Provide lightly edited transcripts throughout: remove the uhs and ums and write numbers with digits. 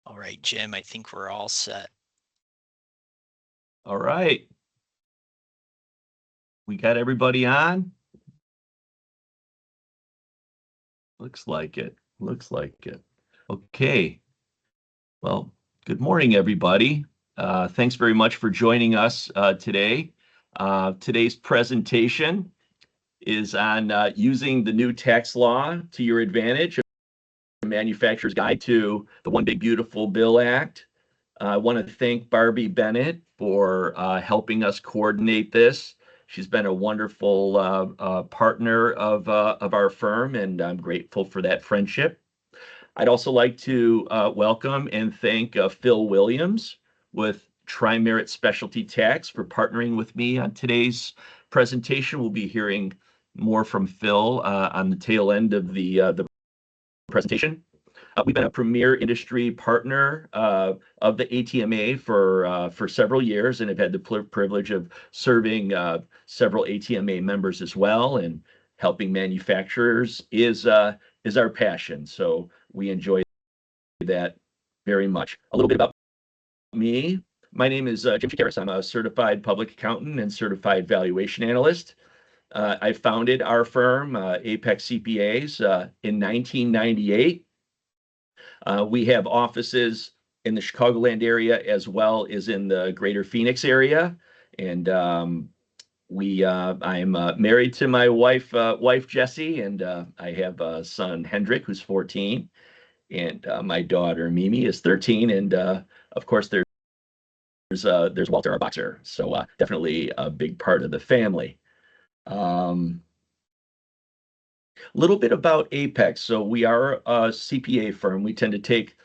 All right, Jim, I think we're all set. All right. We got everybody on? Looks like it. Looks like it. Okay. Well, good morning, everybody. Thanks very much for joining us today. Today's presentation is on using the new tax law to your advantage, a manufacturer's guide to the One Big Beautiful Bill Act. I want to thank Barbie Bennett for helping us coordinate this. She's been a wonderful partner of our firm, and I'm grateful for that friendship. I'd also like to welcome and thank Phil Williams with Tri-Merit Specialty Tax for partnering with me on today's presentation. We'll be hearing more from Phil on the tail end of the presentation. We've been a premier industry partner of the ATMA for several years, and have had the privilege of serving several ATMA members as well. And helping manufacturers is our passion, so we enjoy that very much. A little bit about me. My name is Jim Chikaris. I'm a certified public accountant and certified valuation analyst. I founded our firm, Apex CPAs, in 1998. We have offices in the Chicagoland area as well as in the greater Phoenix area. And I'm married to my wife Jessie, and I have a son Hendrik, who's 14, and my daughter Mimi is 13, and of course there's Walter, our boxer. So definitely a big part of the family. A little bit about Apex. So we are a CPA firm. We tend to take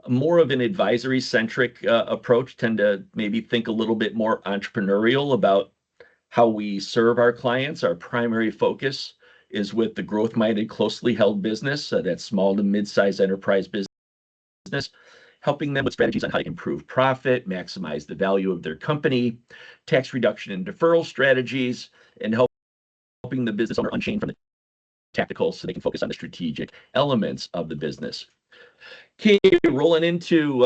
more of an advisory-centric approach, tend to maybe think a little bit more entrepreneurial about how we serve our clients. Our primary focus is with the growth-minded, closely held business, that's small to mid-sized enterprise business, helping them with strategies on how to improve profit, maximize the value of their company, tax reduction and deferral strategies, and helping the business owner unchain from the tactical so they can focus on the strategic elements of the business. Okay, rolling into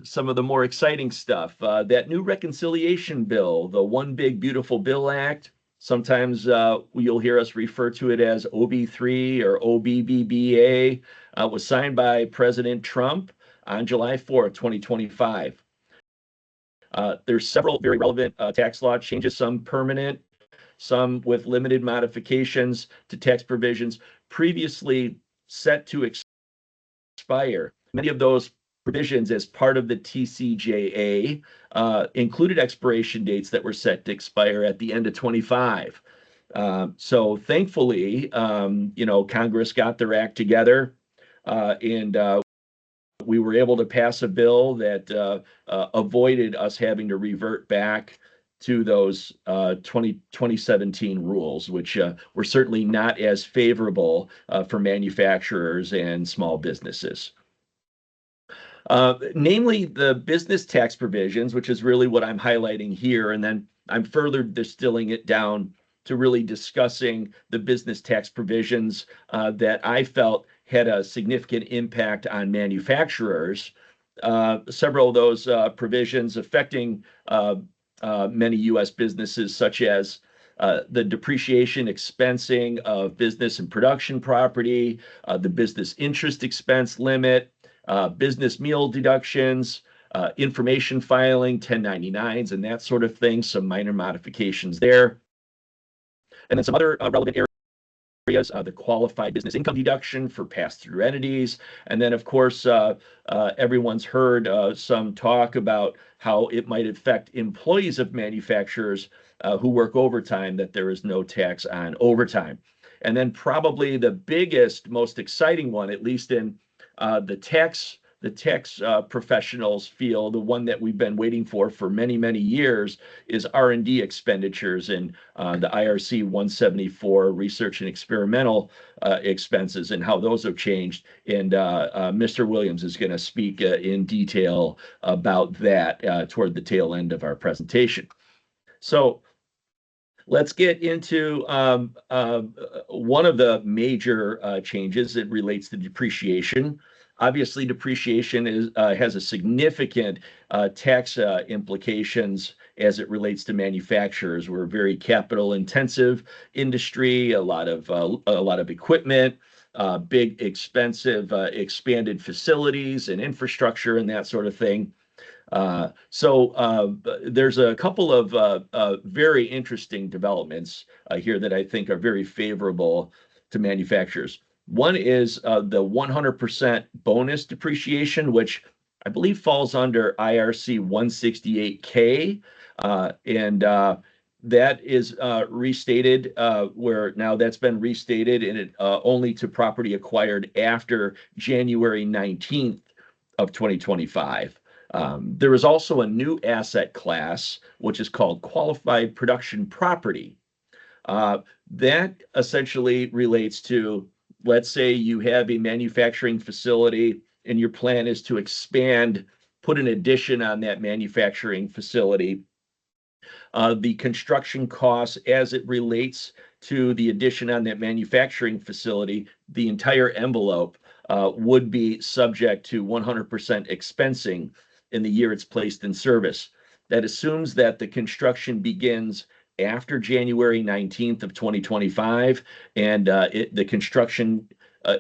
some of the more exciting stuff. That new reconciliation bill, the One Big Beautiful Bill Act, sometimes you'll hear us refer to it as OB3 or OBBBA, was signed by President Trump on July 4th, 2025. There's several very relevant tax law changes, some permanent, some with limited modifications to tax provisions previously set to expire. Many of those provisions, as part of the TCJA, included expiration dates that were set to expire at the end of 25. So thankfully, Congress got their act together, and we were able to pass a bill that avoided us having to revert back to those 2017 rules, which were certainly not as favorable for manufacturers and small businesses. Namely, the business tax provisions, which is really what I'm highlighting here, and then I'm further distilling it down to really discussing the business tax provisions that I felt had a significant impact on manufacturers. Several of those provisions affecting many U.S. businesses, such as the depreciation expensing of business and production property, the business interest expense limit, business meal deductions, information filing, 1099s, and that sort of thing, some minor modifications there. And then some other relevant areas, the qualified business income deduction for pass-through entities. And then, of course, everyone's heard some talk about how it might affect employees of manufacturers who work overtime, that there is no tax on overtime. And then probably the biggest, most exciting one, at least in the tax professionals feel, the one that we've been waiting for many, many years, is R&D expenditures and the IRC 174 research and experimental expenses, and how those have changed. And Mr. Williams is going to speak in detail about that toward the tail end of our presentation. So let's get into one of the major changes. It relates to depreciation. Obviously, depreciation has a significant tax implications as it relates to manufacturers. We're a very capital intensive industry, a lot of equipment, big, expensive, expanded facilities and infrastructure and that sort of thing. There's a couple of very interesting developments here that I think are very favorable to manufacturers. One is the 100% bonus depreciation, which I believe falls under IRC 168K. And that is restated, where now that's been restated and it only to property acquired after January 19th of 2025. There is also a new asset class, which is called qualified production property. Uh, that essentially relates to, let's say you have a manufacturing facility and your plan is to expand, put an addition on that manufacturing facility. The construction costs as it relates to the addition on that manufacturing facility, the entire envelope would be subject to 100% expensing in the year it's placed in service. That assumes that the construction begins after January 19th of 2025 and the construction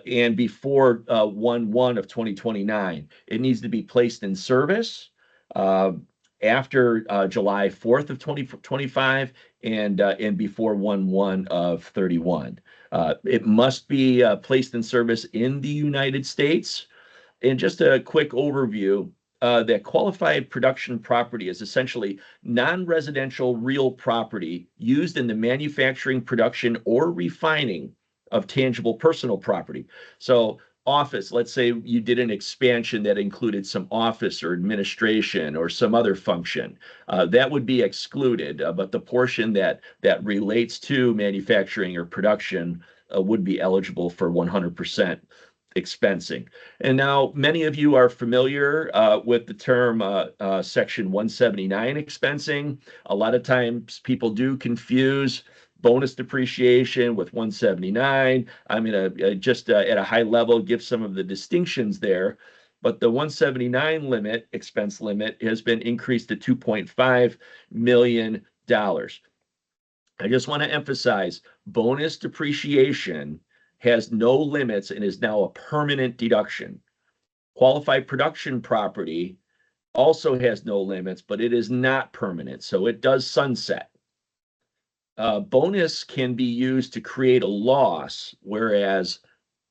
and before 1/1 of 2029. It needs to be placed in service uh, after July 4th of 2025 and before 1/1 of 31. It must be placed in service in the United States. And just a quick overview, that qualified production property is essentially non-residential real property used in the manufacturing, production, or refining of tangible personal property. So office, let's say you did an expansion that included some office or administration or some other function, that would be excluded, but the portion that relates to manufacturing or production would be eligible for 100% expensing. And now many of you are familiar with the term Section 179 expensing. A lot of times people do confuse bonus depreciation with 179. I'm going to just at a high level give some of the distinctions there. But the 179 limit, expense limit, has been increased to $2.5 million. I just want to emphasize bonus depreciation has no limits and is now a permanent deduction. Qualified production property also has no limits, but it is not permanent, so it does sunset. Bonus can be used to create a loss, whereas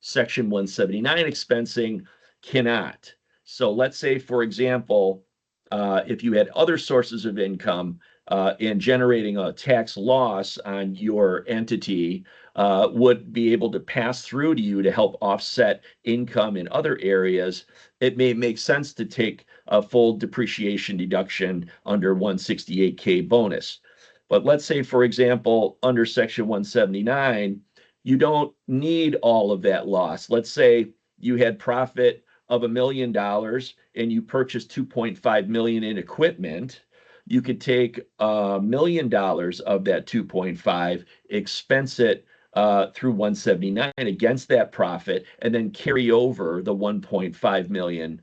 Section 179 expensing cannot. So let's say, for example, if you had other sources of income and generating a tax loss on your entity, would be able to pass through to you to help offset income in other areas, it may make sense to take a full depreciation deduction under 168K bonus. But let's say, for example, under Section 179, you don't need all of that loss. Let's say you had profit of $1 million and you purchased 2.5 million in equipment. You could take $1 million of that 2.5, expense it through 179 against that profit, and then carry over the 1.5 million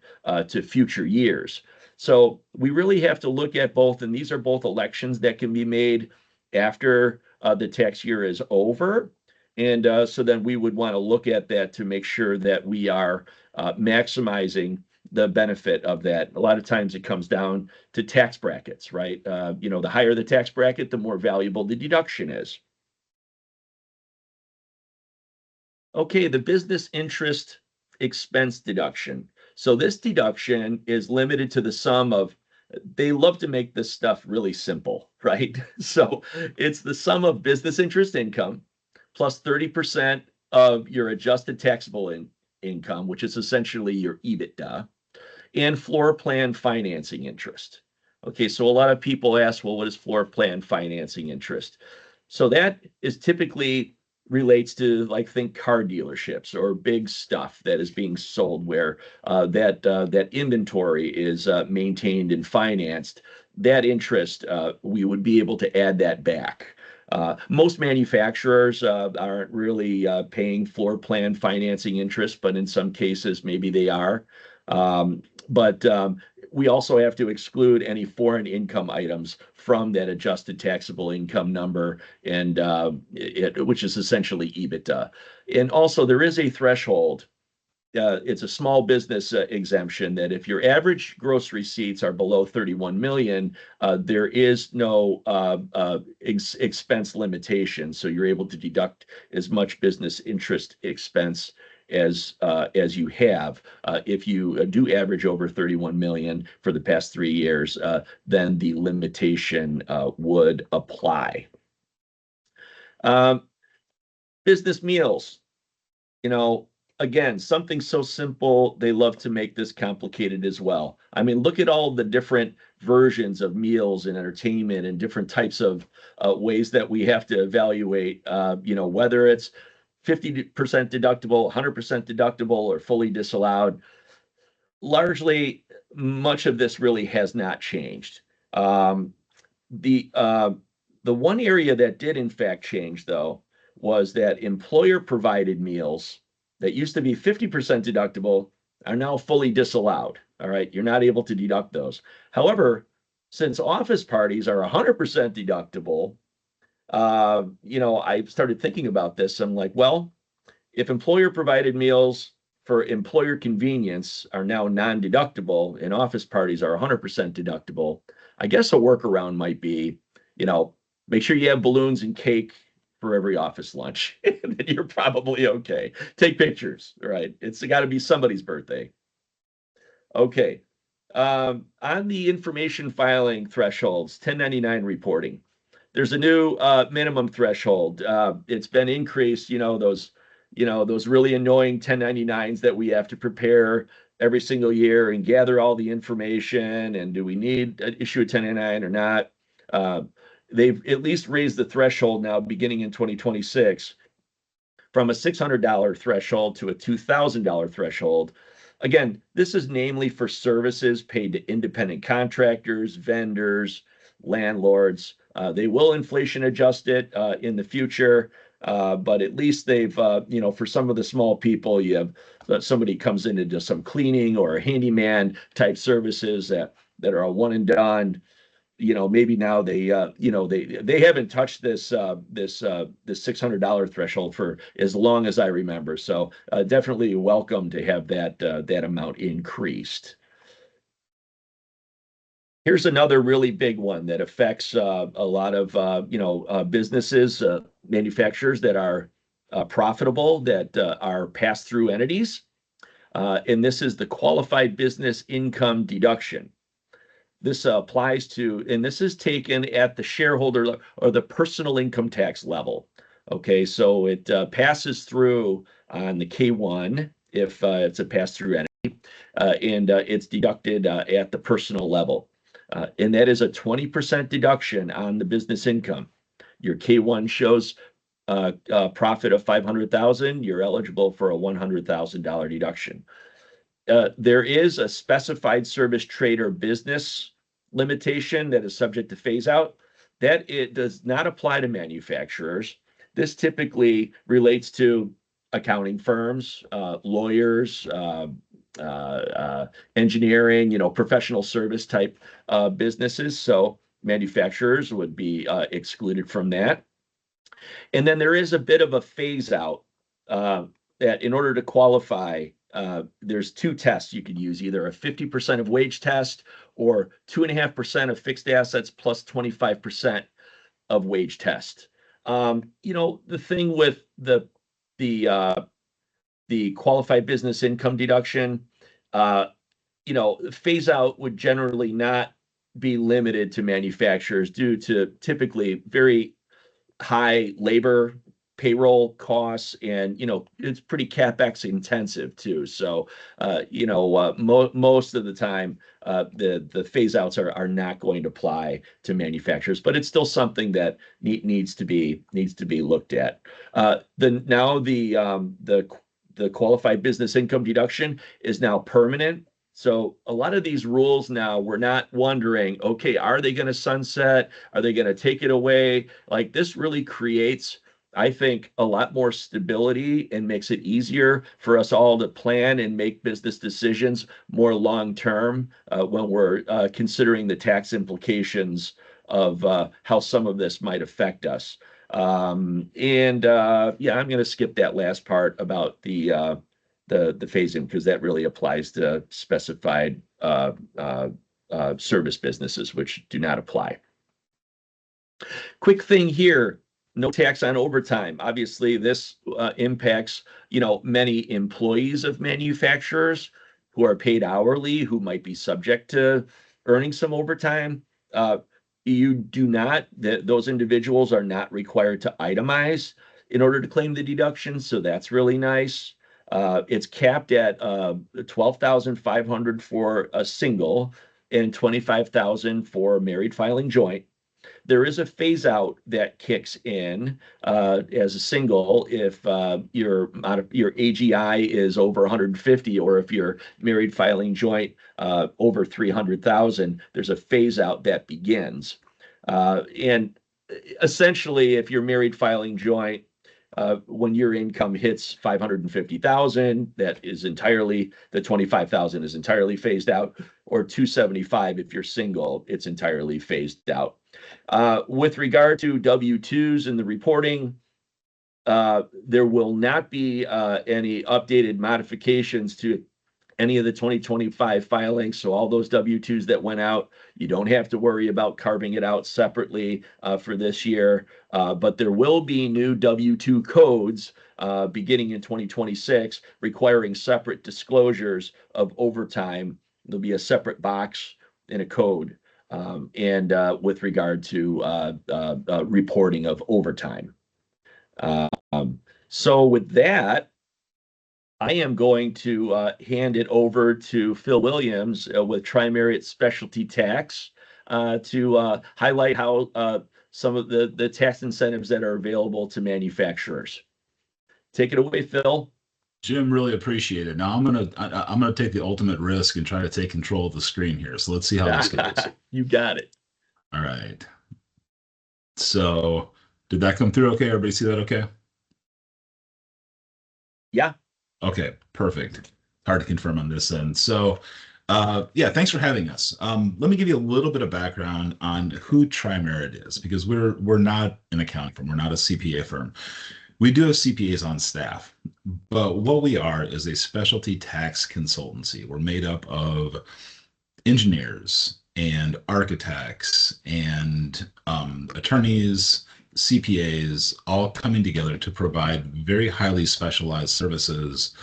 to future years. So we really have to look at both, and these are both elections that can be made after the tax year is over. And so then we would want to look at that to make sure that we are maximizing the benefit of that. A lot of times it comes down to tax brackets, right? The higher the tax bracket, the more valuable the deduction is. Okay, the business interest expense deduction. So this deduction is limited to the sum of, they love to make this stuff really simple, right? So it's the sum of business interest income plus 30% of your adjusted taxable income, which is essentially your EBITDA, and floor plan financing interest. Okay, so a lot of people ask, well, what is floor plan financing interest? So that is typically relates to, like, think car dealerships or big stuff that is being sold where that inventory is maintained and financed. That interest, we would be able to add that back. Most manufacturers aren't really paying floor plan financing interest, but in some cases, maybe they are. But we also have to exclude any foreign income items from that adjusted taxable income number, and which is essentially EBITDA. And also, there is a threshold. It's a small business exemption that if your average gross receipts are below 31 million, there is no expense limitation. So you're able to deduct as much business interest expense as you have. If you do average over 31 million for the past 3 years, then the limitation would apply. Um, Business meals, you know, again, something so simple, they love to make this complicated as well. I mean, look at all the different versions of meals and entertainment and different types of ways that we have to evaluate, whether it's 50% deductible, 100% deductible, or fully disallowed. Largely, much of this really has not changed. Um, the uh, the one area that did in fact change, though, was that employer provided meals that used to be 50% deductible are now fully disallowed. All right, you're not able to deduct those. However, since office parties are 100% deductible, I started thinking about this. I'm like, well, if employer provided meals for employer convenience are now non-deductible and office parties are 100% deductible, I guess a workaround might be, you know, make sure you have balloons and cake for every office lunch. Then you're probably okay. Take pictures, right? It's got to be somebody's birthday. Okay. On the information filing thresholds, 1099 reporting, there's a new minimum threshold. It's been increased, those really annoying 1099s that we have to prepare every single year and gather all the information. And do we need to issue a 1099 or not? Uh, they've at least raised the threshold now beginning in 2026 from a $600 threshold to a $2,000 threshold. Again, this is namely for services paid to independent contractors, vendors, landlords. They will inflation adjust it in the future, but at least they've, for some of the small people, you have somebody comes in and does some cleaning or a handyman type services that are a one and done. Maybe now they haven't touched this $600 threshold for as long as I remember. So definitely welcome to have that amount increased. Here's another really big one that affects a lot of businesses, manufacturers that are profitable, that are pass-through entities, and this is the qualified business income deduction. This applies to, and this is taken at the shareholder or the personal income tax level. Okay, so it passes through on the K1 if it's a pass-through entity, and it's deducted at the personal level. And that is a 20% deduction on the business income. Your K1 shows a profit of 500,000, you're eligible for a $100,000 deduction. There is a specified service trade or business limitation that is subject to phase out. That it does not apply to manufacturers. This typically relates to accounting firms, lawyers, engineering, professional service type businesses. So manufacturers would be excluded from that. And then there is a bit of a phase out that in order to qualify, there's two tests you could use, either a 50% of wage test or 2.5% of fixed assets plus 25% of wage test. The thing with the qualified business income deduction, phase out would generally not be limited to manufacturers due to typically very high labor payroll costs, and it's pretty capex intensive too. So most of the time the phase outs are not going to apply to manufacturers, but it's still something that needs to be looked at. The qualified business income deduction is now permanent. So a lot of these rules now, we're not wondering, okay, are they going to sunset? Are they going to take it away? Like this really creates, I think, a lot more stability and makes it easier for us all to plan and make business decisions more long term when we're considering the tax implications of how some of this might affect us. And yeah, I'm going to skip that last part about the phase in because that really applies to specified service businesses, which do not apply. Quick thing here, no tax on overtime. Obviously, this impacts, many employees of manufacturers who are paid hourly, who might be subject to earning some overtime. Uh, you do not, those individuals are not required to itemize in order to claim the deduction. So that's really nice. It's capped at 12,500 for a single and 25,000 for married filing joint. There is a phase out that kicks in as a single if your AGI is over 150, or if you're married filing joint over 300,000. There's a phase out that begins, and essentially, if you're married filing joint, when your income hits 550,000, that is entirely, the 25,000 is entirely phased out, or 275 if you're single, it's entirely phased out. With regard to W-2s and the reporting, there will not be any updated modifications to any of the 2025 filings. So all those W-2s that went out, you don't have to worry about carving it out separately for this year. But there will be new W-2 codes beginning in 2026 requiring separate disclosures of overtime. There'll be a separate box and a code and with regard to reporting of overtime. So with that, I am going to hand it over to Phil Williams with Tri-Merit Specialty Tax to highlight how some of the tax incentives that are available to manufacturers. Take it away, Phil. Jim, really appreciate it. Now I'm gonna take the ultimate risk and try to take control of the screen here. So let's see how this goes. You got it. All right. So did that come through okay? Everybody see that okay? Yeah. Okay, perfect. Hard to confirm on this end. So yeah, thanks for having us. Let me give you a little bit of background on who Tri-Merit is, because we're not an accounting firm. We're not a CPA firm. We do have CPAs on staff, but what we are is a specialty tax consultancy. We're made up of engineers and architects and attorneys, CPAs, all coming together to provide very highly specialized services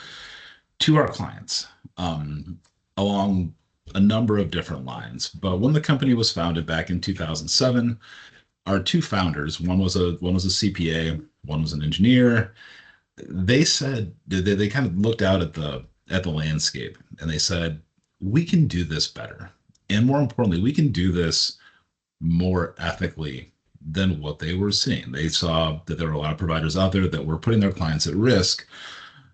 to our clients along a number of different lines. But when the company was founded back in 2007, our two founders, one was a CPA, one was an engineer. They said they kind of looked out at the landscape and they said, we can do this better. And more importantly, we can do this more ethically than what they were seeing. They saw that there were a lot of providers out there that were putting their clients at risk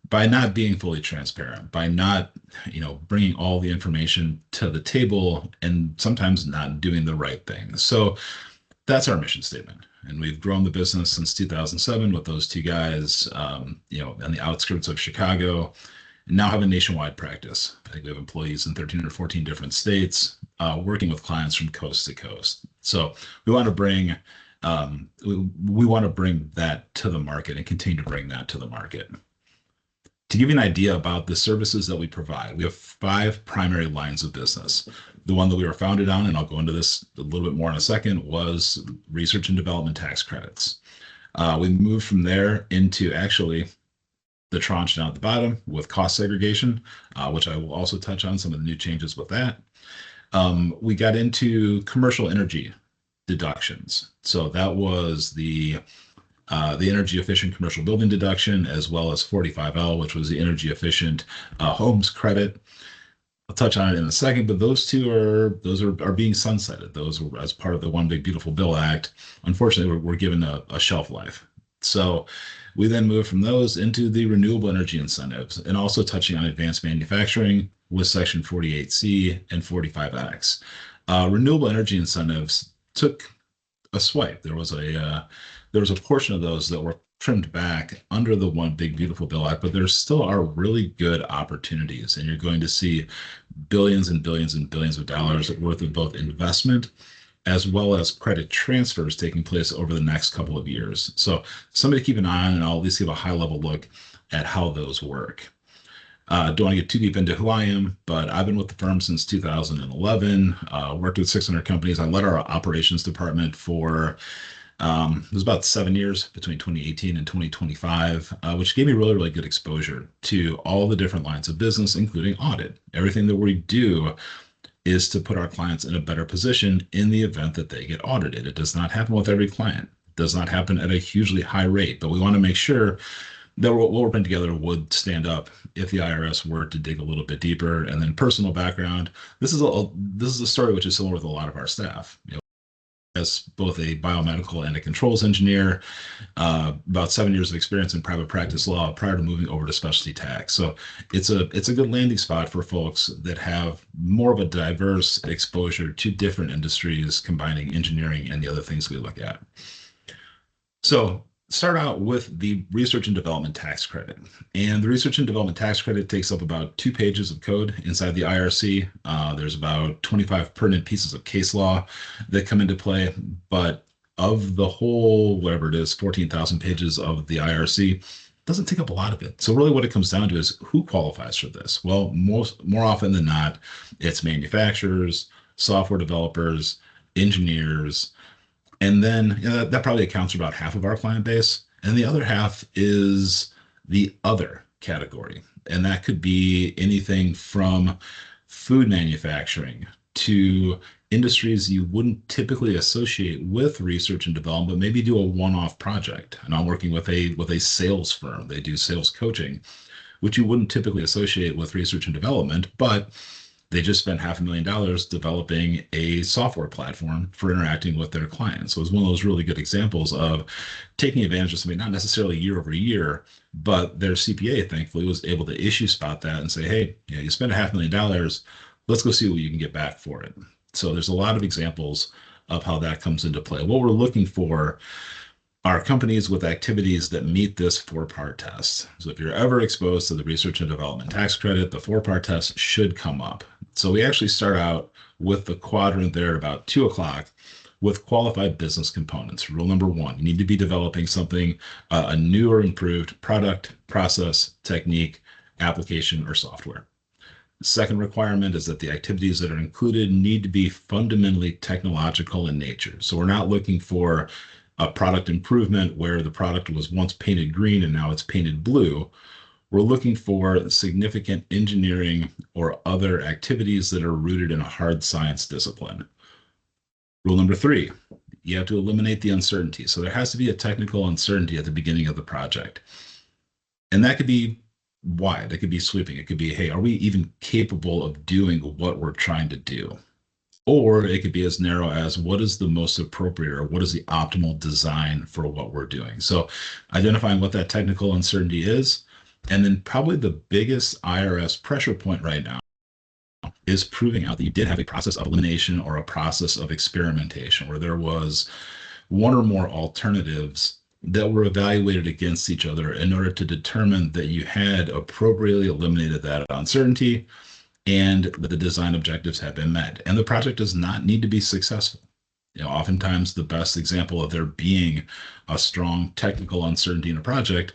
by not being fully transparent, by not, bringing all the information to the table, and sometimes not doing the right thing. So that's our mission statement. And we've grown the business since 2007 with those two guys, on the outskirts of Chicago, and now have a nationwide practice. I think we have employees in 13 or 14 different states, working with clients from coast to coast. So we want to bring we want to bring that to the market and continue to bring that to the market. To give you an idea about the services that we provide, we have 5 primary lines of business. The one that we were founded on, and I'll go into this a little bit more in a second, was research and development tax credits. We moved from there into actually the tranche down at the bottom with cost segregation, which I will also touch on some of the new changes with that. We got into commercial energy deductions. So that was the energy efficient commercial building deduction, as well as 45L, which was the energy efficient homes credit. I'll touch on it in a second, but those are being sunsetted. Those were as part of the One Big Beautiful Bill Act. Unfortunately, we're given a shelf life. So we then moved from those into the renewable energy incentives, and also touching on advanced manufacturing, with Section 48C and 45X. Renewable energy incentives took a swipe. There was a portion of those that were trimmed back under the One Big Beautiful Bill Act, but there still are really good opportunities, and you're going to see billions and billions and billions of dollars worth of both investment as well as credit transfers taking place over the next couple of years. So something to keep an eye on, and I'll at least give a high level look at how those work. Don't want to get too deep into who I am, but I've been with the firm since 2011, worked with 600 companies. I led our operations department for it was about 7 years between 2018 and 2025, which gave me really, really good exposure to all the different lines of business, including audit. Everything that we do is to put our clients in a better position in the event that they get audited. It does not happen with every client. It does not happen at a hugely high rate, but we want to make sure that what we're putting together would stand up if the IRS were to dig a little bit deeper. And then personal background. This is a story which is similar with a lot of our staff. As both a biomedical and a controls engineer, about 7 years of experience in private practice law prior to moving over to specialty tax. So it's a good landing spot for folks that have more of a diverse exposure to different industries, combining engineering and the other things we look at. So start out with the research and development tax credit. And the research and development tax credit takes up about 2 pages of code inside the IRC. There's about 25 pertinent pieces of case law that come into play. But of the whole, whatever it is, 14,000 pages of the IRC, doesn't take up a lot of it. So really what it comes down to is who qualifies for this? Well, more often than not, it's manufacturers, software developers, engineers, and then that probably accounts for about half of our client base. And the other half is the other category. And that could be anything from food manufacturing to industries you wouldn't typically associate with research and development, but maybe do a one-off project. And I'm working with a sales firm. They do sales coaching, which you wouldn't typically associate with research and development, but they just spent $500,000 developing a software platform for interacting with their clients. So it's one of those really good examples of taking advantage of something, not necessarily year over year, but their CPA, thankfully, was able to issue spot that and say, hey, you spent $500,000, let's go see what you can get back for it. So there's a lot of examples of how that comes into play. What we're looking for are companies with activities that meet this 4-part test. So if you're ever exposed to the research and development tax credit, the 4-part test should come up. So we actually start out with the quadrant there about 2 o'clock with qualified business components. Rule number 1, you need to be developing something, a new or improved product, process, technique, application, or software. The second requirement is that the activities that are included need to be fundamentally technological in nature. So we're not looking for a product improvement where the product was once painted green and now it's painted blue. We're looking for significant engineering or other activities that are rooted in a hard science discipline. Rule number 3, you have to eliminate the uncertainty. So there has to be a technical uncertainty at the beginning of the project. And that could be wide, it could be sweeping. It could be, hey, are we even capable of doing what we're trying to do? Or it could be as narrow as what is the most appropriate or what is the optimal design for what we're doing. So identifying what that technical uncertainty is, and then probably the biggest IRS pressure point right now is proving out that you did have a process of elimination or a process of experimentation where there was one or more alternatives that were evaluated against each other in order to determine that you had appropriately eliminated that uncertainty and that the design objectives have been met. And the project does not need to be successful. Oftentimes the best example of there being a strong technical uncertainty in a project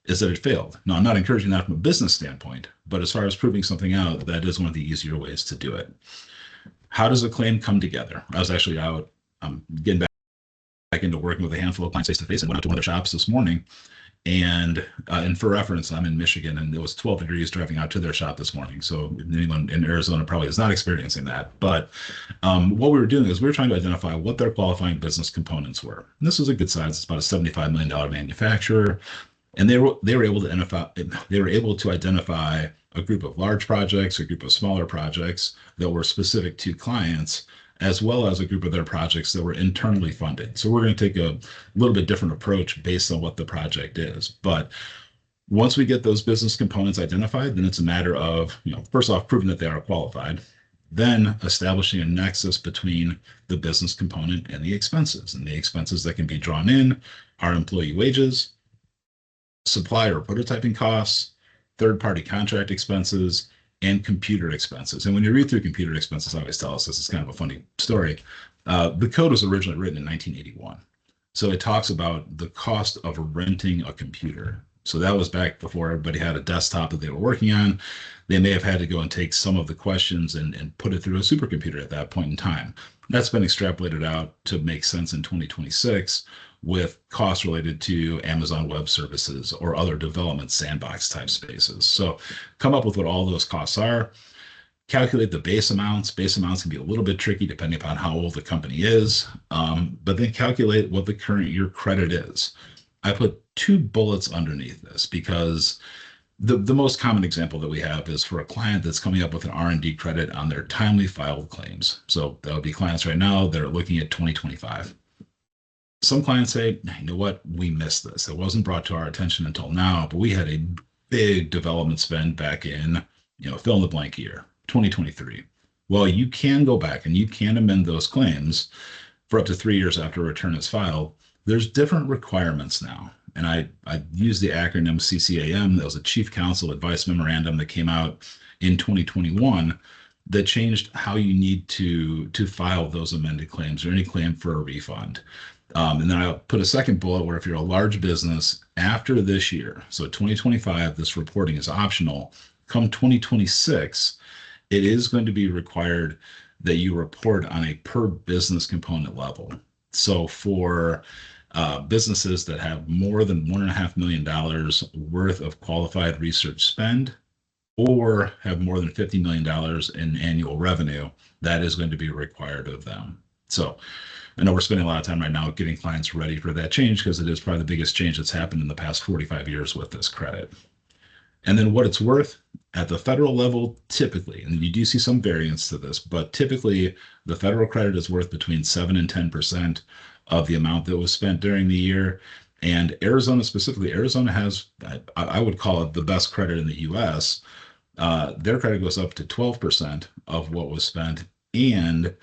is that it failed. Now, I'm not encouraging that from a business standpoint, but as far as proving something out, that is one of the easier ways to do it. How does a claim come together? I was actually out getting back into working with a handful of clients face-to-face and went out to one of their shops this morning. And for reference, I'm in Michigan, and it was 12 degrees driving out to their shop this morning. So anyone in Arizona probably is not experiencing that. But what we were doing is we were trying to identify what their qualifying business components were. And this was a good size. It's about a $75 million manufacturer. And they were able to identify a group of large projects, a group of smaller projects that were specific to clients, as well as a group of their projects that were internally funded. So we're going to take a little bit different approach based on what the project is. But Once we get those business components identified, then it's a matter of, first off, proving that they are qualified, then establishing a nexus between the business component and the expenses. And the expenses that can be drawn in are employee wages, supplier prototyping costs, third-party contract expenses, and computer expenses. And when you read through computer expenses, I always tell us this is kind of a funny story. The code was originally written in 1981. So it talks about the cost of renting a computer. So that was back before everybody had a desktop that they were working on. They may have had to go and take some of the questions and put it through a supercomputer at that point in time. That's been extrapolated out to make sense in 2026 with costs related to Amazon Web Services or other development sandbox type spaces. So come up with what all those costs are, calculate the base amounts. Base amounts can be a little bit tricky depending upon how old the company is, but then calculate what the current year credit is. I put 2 bullets underneath this because the most common example that we have is for a client that's coming up with an R&D credit on their timely filed claims. So that would be clients right now that are looking at 2025. Some clients say, you know what, we missed this. It wasn't brought to our attention until now, but we had a big development spend back in, fill in the blank year, 2023. Well, you can go back and you can amend those claims for up to 3 years after a return is filed. There's different requirements now. And I use the acronym CCAM. That was a Chief Counsel Advice Memorandum that came out in 2021 that changed how you need to file those amended claims or any claim for a refund. And then I'll put a second bullet where if you're a large business after this year, so 2025, this reporting is optional. Come 2026, it is going to be required that you report on a per business component level. So for businesses that have more than $1.5 million worth of qualified research spend or have more than $50 million in annual revenue, that is going to be required of them. So I know we're spending a lot of time right now getting clients ready for that change because it is probably the biggest change that's happened in the past 45 years with this credit. And then what it's worth at the federal level, typically, and you do see some variance to this, but typically the federal credit is worth between 7 and 10% of the amount that was spent during the year. And Arizona specifically, Arizona has, I would call it the best credit in the US. Their credit goes up to 12% of what was spent. And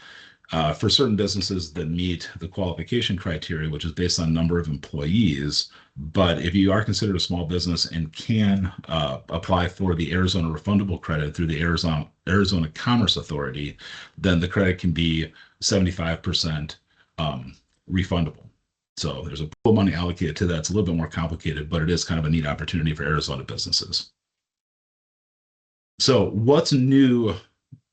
for certain businesses that meet the qualification criteria, which is based on number of employees. But if you are considered a small business and can apply for the Arizona refundable credit through the Arizona Commerce Authority, then the credit can be 75% refundable. So there's a pool of money allocated to that. It's a little bit more complicated, but it is kind of a neat opportunity for Arizona businesses. So what's new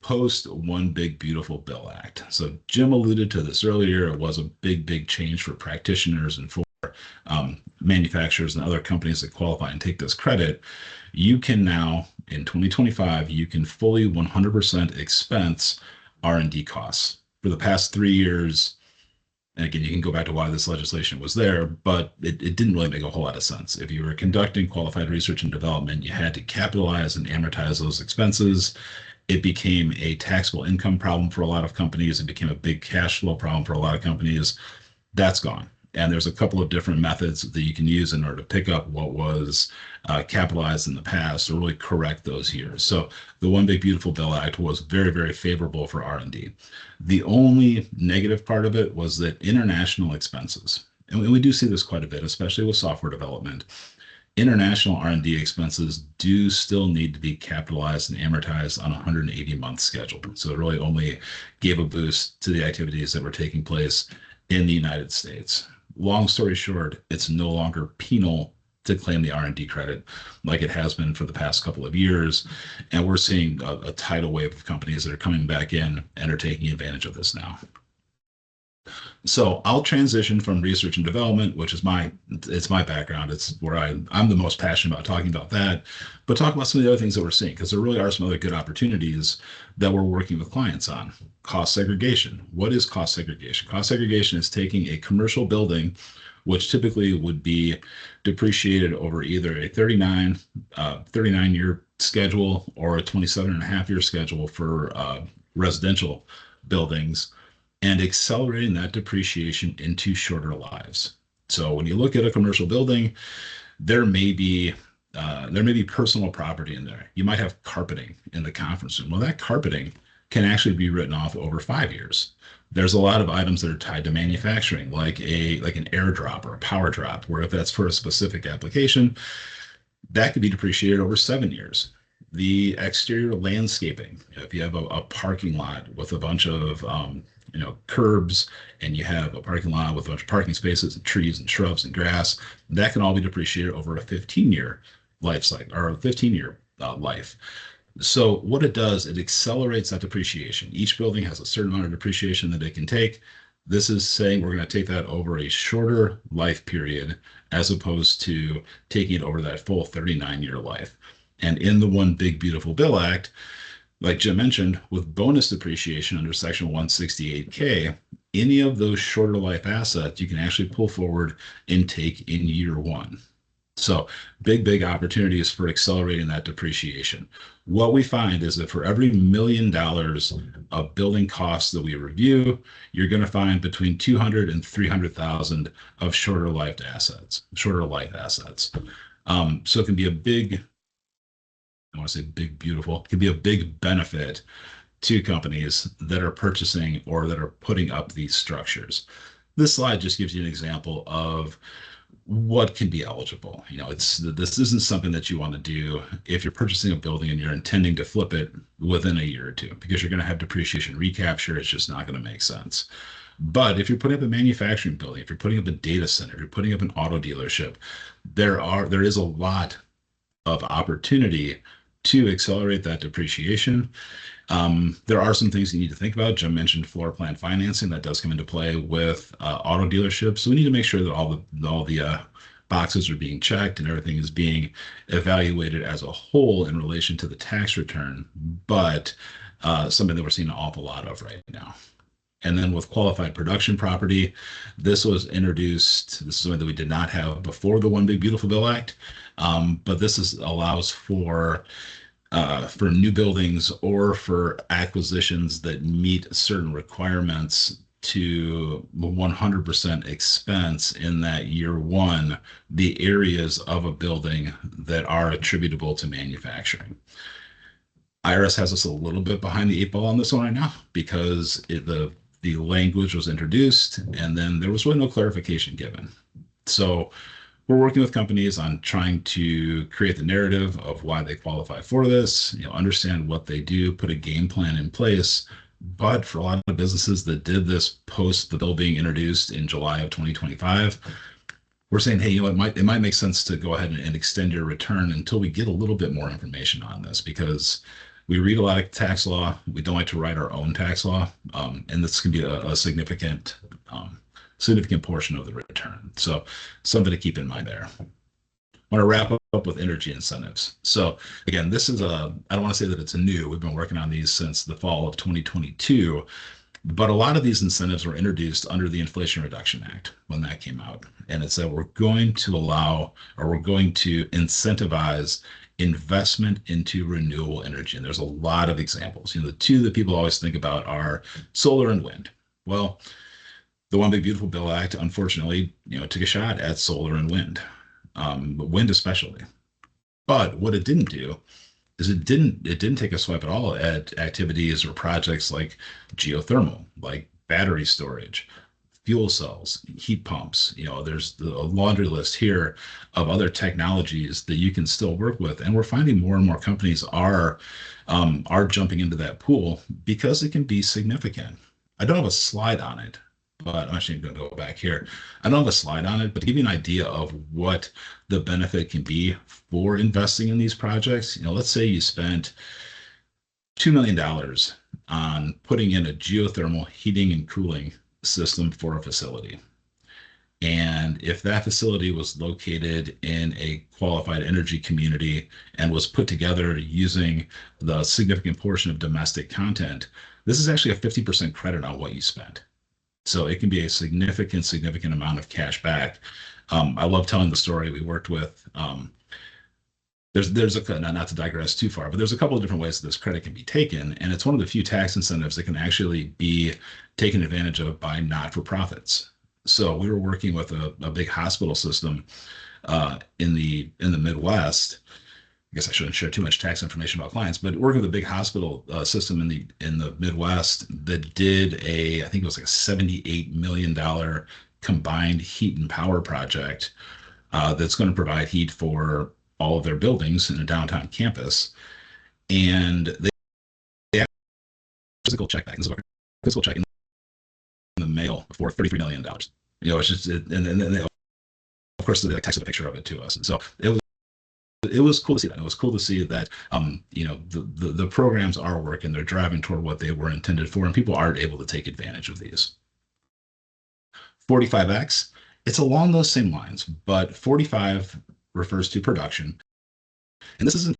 post One Big Beautiful Bill Act? So Jim alluded to this earlier. It was a big change for practitioners and for manufacturers and other companies that qualify and take this credit. You can now, in 2025, you can fully 100% expense R&D costs. For the past 3 years, and again, you can go back to why this legislation was there, but it didn't really make a whole lot of sense. If you were conducting qualified research and development, you had to capitalize and amortize those expenses. It became a taxable income problem for a lot of companies. It became a big cash flow problem for a lot of companies. That's gone. And there's a couple of different methods that you can use in order to pick up what was capitalized in the past to really correct those years. So the One Big Beautiful Bill Act was very favorable for R&D. The only negative part of it was that international expenses, and we do see this quite a bit, especially with software development, international R&D expenses do still need to be capitalized and amortized on a 180-month schedule. So it really only gave a boost to the activities that were taking place in the United States. Long story short, it's no longer penal to claim the R&D credit like it has been for the past couple of years. And we're seeing a tidal wave of companies that are coming back in and are taking advantage of this now. So I'll transition from research and development, which is it's my background. It's where I'm the most passionate about talking about that, but talk about some of the other things that we're seeing, because there really are some other good opportunities that we're working with clients on. Cost segregation. What is cost segregation? Cost segregation is taking a commercial building, which typically would be depreciated over either a 39-year schedule or a 27.5-year schedule for residential buildings, and accelerating that depreciation into shorter lives. So when you look at a commercial building, there may be There may be personal property in there. You might have carpeting in the conference room. Well, that carpeting can actually be written off over 5 years. There's a lot of items that are tied to manufacturing, like an airdrop or a power drop, where if that's for a specific application, that could be depreciated over 7 years. The exterior landscaping, if you have a parking lot with a bunch of curbs, and you have a parking lot with a bunch of parking spaces and trees and shrubs and grass, that can all be depreciated over a 15-year life cycle or a 15-year life. So what it does, it accelerates that depreciation. Each building has a certain amount of depreciation that it can take. This is saying we're going to take that over a shorter life period as opposed to taking it over that full 39-year life. And in the One Big Beautiful Bill Act, like Jim mentioned, with bonus depreciation under Section 168K, any of those shorter life assets you can actually pull forward and take in year one. So big opportunities for accelerating that depreciation. What we find is that for every $1 million of building costs that we review, you're going to find between 200 and 300,000 of shorter life assets. So it can be a big, I want to say big, beautiful, it can be a big benefit to companies that are purchasing or that are putting up these structures. This slide just gives you an example of what can be eligible. This isn't something that you want to do if you're purchasing a building and you're intending to flip it within a year or two, because you're going to have depreciation recapture. It's just not going to make sense. But if you're putting up a manufacturing building, if you're putting up a data center, if you're putting up an auto dealership, there is a lot of opportunity to accelerate that depreciation. There are some things you need to think about. Jim mentioned floor plan financing that does come into play with auto dealerships. So we need to make sure that all the boxes are being checked and everything is being evaluated as a whole in relation to the tax return. But something that we're seeing an awful lot of right now. And then with qualified production property, this was introduced. This is something that we did not have before the One Big Beautiful Bill Act. But this allows for new buildings or for acquisitions that meet certain requirements to 100% expense in that year one, the areas of a building that are attributable to manufacturing. IRS has us a little bit behind the 8 ball on this one right now, because the language was introduced and then there was really no clarification given. So we're working with companies on trying to create the narrative of why they qualify for this, understand what they do, put a game plan in place. But for a lot of businesses that did this post the bill being introduced in July of 2025, we're saying, hey, it might make sense to go ahead and extend your return until we get a little bit more information on this, because we read a lot of tax law. We don't like to write our own tax law, and this can be a significant portion of the return. So something to keep in mind there. I want to wrap up with energy incentives. So again, this is I don't want to say that it's new. We've been working on these since the fall of 2022, but a lot of these incentives were introduced under the Inflation Reduction Act when that came out. And it said we're going to incentivize investment into renewable energy. And there's a lot of examples. The two that people always think about are solar and wind. Well, the One Big Beautiful Bill Act, unfortunately, took a shot at solar and wind, but wind especially. But what it didn't do is it didn't take a swipe at all at activities or projects like geothermal, like battery storage, fuel cells, heat pumps. There's a laundry list here of other technologies that you can still work with, and we're finding more and more companies are jumping into that pool because it can be significant. I don't have a slide on it, but I'm actually going to go back here. I don't have a slide on it, but to give you an idea of what the benefit can be for investing in these projects, let's say you spent $2 million on putting in a geothermal heating and cooling system for a facility. And if that facility was located in a qualified energy community and was put together using the significant portion of domestic content, this is actually a 50% credit on what you spent. So it can be a significant amount of cash back. I love telling the story. We worked with, there's not to digress too far, but there's a couple of different ways that this credit can be taken. And it's one of the few tax incentives that can actually be taken advantage of by not-for-profits. So we were working with a big hospital system in the Midwest. I guess I shouldn't share too much tax information about clients, but working with a big hospital system in the Midwest that did I think it was like a $78 million combined heat and power project that's going to provide heat for all of their buildings in a downtown campus. And they have a physical check back. This is a physical check in the mail for $33 million. It's just, and then they, of course, they texted a picture of it to us. And so it was cool to see that. It was cool to see that, the programs are working. They're driving toward what they were intended for, and people are able to take advantage of these. 45X, it's along those same lines, but 45 refers to production. And this isn't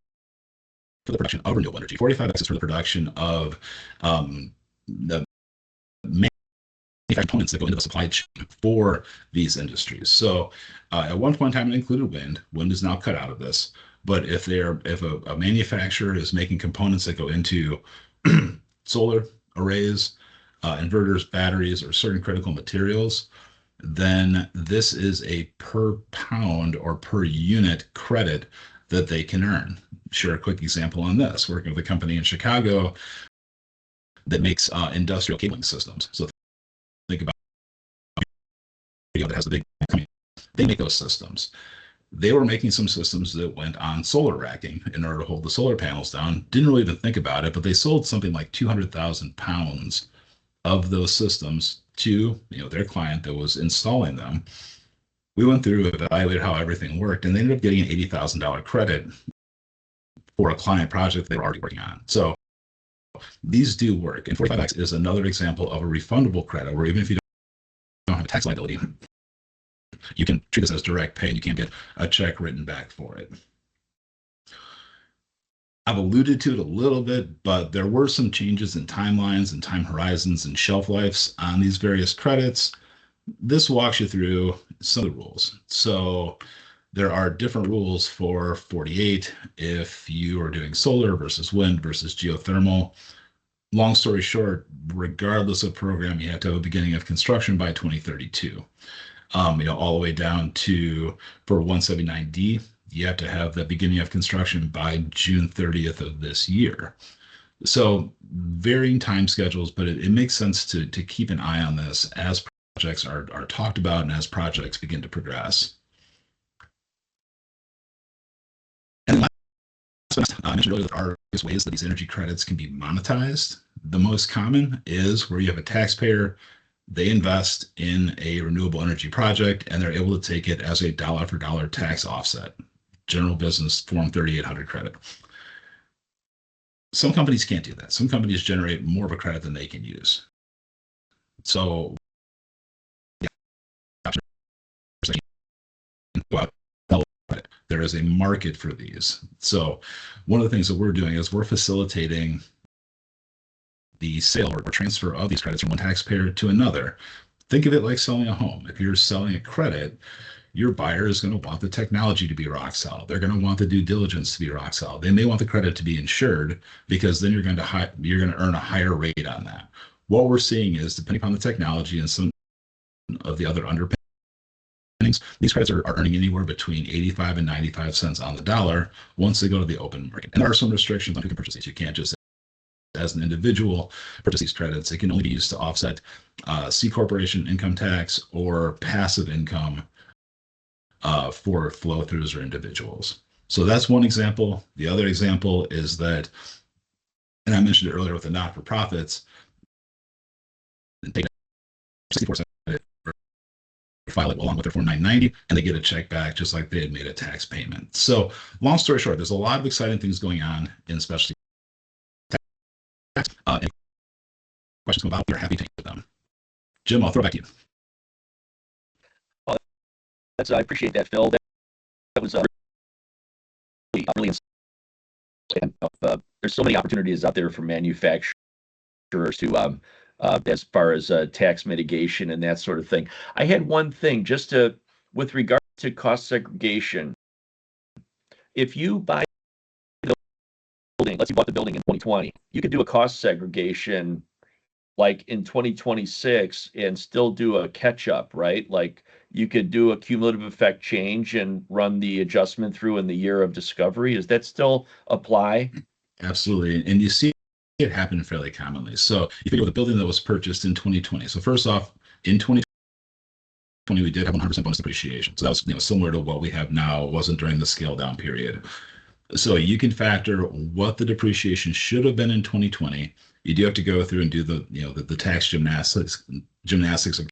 for the production of renewable energy. 45X is for the production of the components that go into the supply chain for these industries. So at one point in time, it included wind. Wind is now cut out of this. But if a manufacturer is making components that go into solar arrays, inverters, batteries, or certain critical materials, then this is a per pound or per unit credit that they can earn. Share a quick example on this. Working with a company in Chicago that makes industrial cabling systems. So think about that has a big company. They make those systems. They were making some systems that went on solar racking in order to hold the solar panels down. Didn't really even think about it, but they sold something like 200,000 pounds of those systems to their client that was installing them. We went through, evaluated how everything worked, and they ended up getting an $80,000 credit for a client project they were already working on. So these do work. And 45X is another example of a refundable credit where even if you don't have a tax liability, you can treat this as direct pay and you can get a check written back for it. I've alluded to it a little bit, but there were some changes in timelines and time horizons and shelf lives on these various credits. This walks you through some of the rules. So there are different rules for 48 if you are doing solar versus wind versus geothermal. Long story short, regardless of program, you have to have a beginning of construction by 2032. All the way down to, for 179D, you have to have the beginning of construction by June 30th of this year. So varying time schedules, but it makes sense to keep an eye on this as projects are talked about and as projects begin to progress. And last, I mentioned earlier, there are ways that these energy credits can be monetized. The most common is where you have a taxpayer, they invest in a renewable energy project, and they're able to take it as a dollar for dollar tax offset. General business Form 3800 credit. Some companies can't do that. Some companies generate more of a credit than they can use. So there is a market for these. So one of the things that we're doing is we're facilitating the sale or transfer of these credits from one taxpayer to another. Think of it like selling a home. If you're selling a credit, your buyer is going to want the technology to be rock solid. They're going to want the due diligence to be rock solid. They may want the credit to be insured because then you're going to earn a higher rate on that. What we're seeing is, depending upon the technology and some of the other underpinnings, these credits are earning anywhere between 85 and 95 cents on the dollar once they go to the open market. And there are some restrictions on who can purchase these. You can't just, as an individual, purchase these credits. It can only be used to offset C corporation income tax or passive income for flow-throughs or individuals. So that's one example. The other example is that, and I mentioned it earlier with the not-for-profits, they 64 cents file it along with their Form 990, and they get a check back just like they had made a tax payment. So long story short, there's a lot of exciting things going on in specialty tax. Any questions about, we're happy to answer them. Jim, I'll throw it back to you. I appreciate that, Phil. That was really insightful. There's so many opportunities out there for manufacturers to, as far as tax mitigation and that sort of thing. I had one thing with regard to cost segregation. If you buy the building, let's say you bought the building in 2020, you could do a cost segregation like in 2026 and still do a catch up, right? Like you could do a cumulative effect change and run the adjustment through in the year of discovery. Does that still apply? Absolutely. And you see it happen fairly commonly. So you think of the building that was purchased in 2020. So first off, in 2020, we did have 100% bonus depreciation. So that was, similar to what we have now. It wasn't during the scale down period. So you can factor what the depreciation should have been in 2020. You do have to go through and do the tax gymnastics of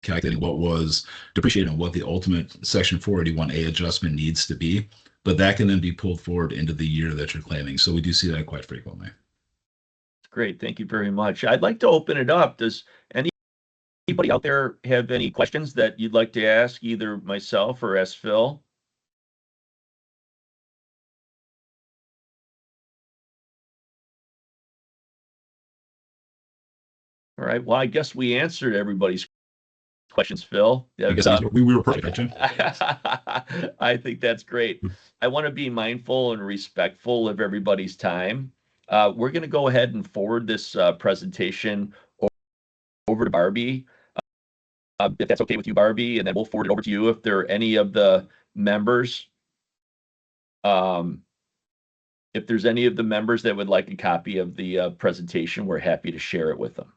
calculating what was depreciated and what the ultimate Section 481A adjustment needs to be. But that can then be pulled forward into the year that you're claiming. So we do see that quite frequently. Great. Thank you very much. I'd like to open it up. Does anybody out there have any questions that you'd like to ask either myself or ask Phil? All right. Well, I guess we answered everybody's questions, Phil. I guess we were perfect, Jim. I think that's great. I want to be mindful and respectful of everybody's time. We're going to go ahead and forward this presentation over to Barbie, if that's okay with you, Barbie, and then we'll forward it over to you if there are any of the members. If there's any of the members that would like a copy of the presentation, we're happy to share it with them.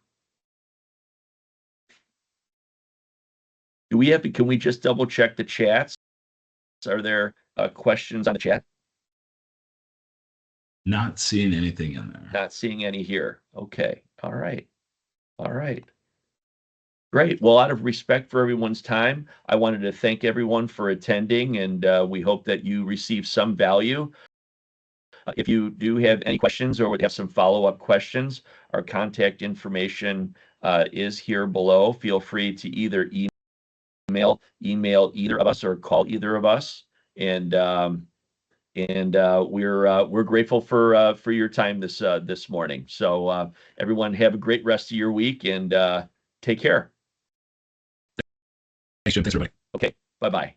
Can we just double check the chats? Are there questions on the chat? Not seeing anything in there. Not seeing any here. Okay. All right. All right. Great. Well, out of respect for everyone's time, I wanted to thank everyone for attending, and we hope that you receive some value. If you do have any questions or would have some follow-up questions, our contact information is here below. Feel free to either email either of us or call either of us. And we're grateful for your time this morning. So everyone have a great rest of your week and take care. Thanks, Jim. Thanks, everybody. Okay. Bye-bye.